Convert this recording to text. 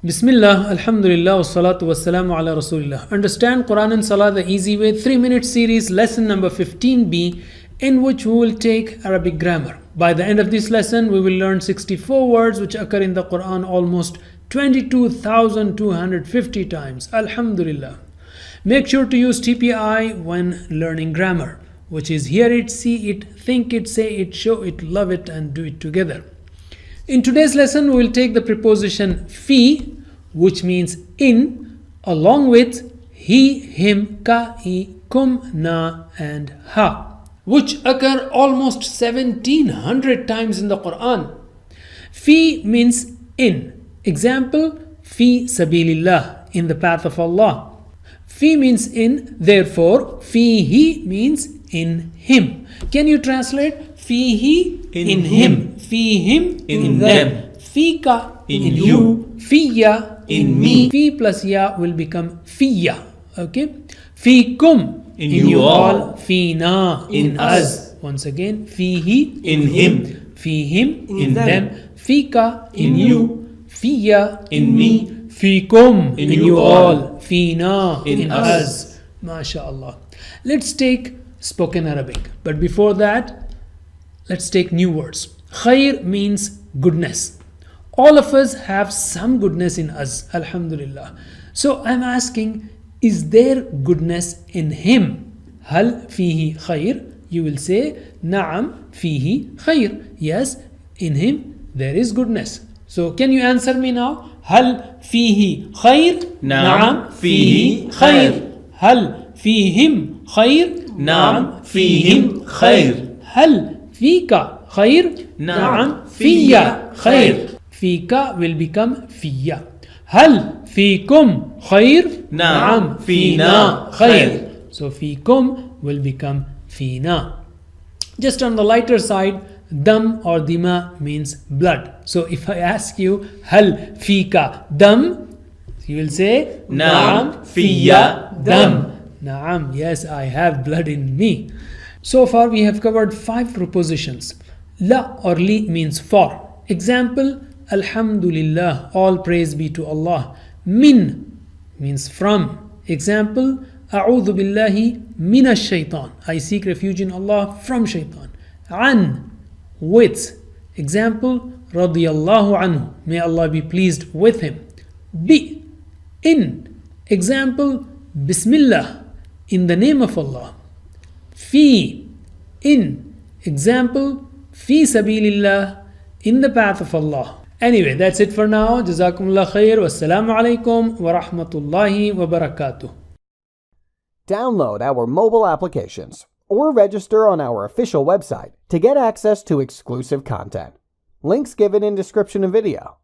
Bismillah, Alhamdulillah, wassalatu wassalamu ala Rasulillah. Understand Quran and Salah the easy way. 3-minute series, lesson number 15b, in which we will take Arabic grammar. By the end of this lesson, we will learn 64 words which occur in the Quran almost 22,250 times. Alhamdulillah. Make sure to use TPI when learning grammar, which is hear it, see it, think it, say it, show it, love it, and do it together. In today's lesson, we will take the preposition fi, which means in, along with he, him, ka, I, kum, na, and ha, which occur almost 1700 times in the Quran. Fi means in. Example, fi sabilillah, in the path of Allah. Fi means in, therefore, fihi means in him. Can you translate? Fihi in him. Fihim in them. Fika in you. Fiya in me. Fi plus ya will become fiya. Okay. Fikum in you all. Fina in us. Once again, fihi in him. Fihim in them. Fika in you. Fiya in me. Fikum in you all. Fina in us. MashaAllah. Let's take spoken Arabic. But before that, let's take new words. Khair means goodness. All of us have some goodness in us. Alhamdulillah. So I'm asking, is there goodness in him? Hal fihi khair? You will say, Naam fihi khair. Yes, in him there is goodness. So can you answer me now? Hal fihi khair? Naam fihi khair. Hal fihim khair? Naam fihim khair. Hal fika khair? Naam fiyya khair. Fika will become fiyya. Hal fikum khair? Naam fina khair. So fikum will become fina. Just on the lighter side, dam or dima means blood. So if I ask you, hal fika dam? You will say, Naam fiyya dam. Naam, yes, I have blood in me. So far we have covered 5 prepositions. La or li means for. Example, Alhamdulillah, all praise be to Allah. Min means from. Example, A'udhu billahi minash shaitan. I seek refuge in Allah from shaitan. An, with. Example, Radiyallahu anhu. May Allah be pleased with him. Bi, in. Example, Bismillah, in the name of Allah. Fi, in. Example, Fi sabilillah, in the path of Allah. Anyway, that's it for now. Jazakumullah khair. Wassalamu alaikum wa rahmatullahi wa barakatuh. Download our mobile applications or register on our official website to get access to exclusive content. Links given in description of video.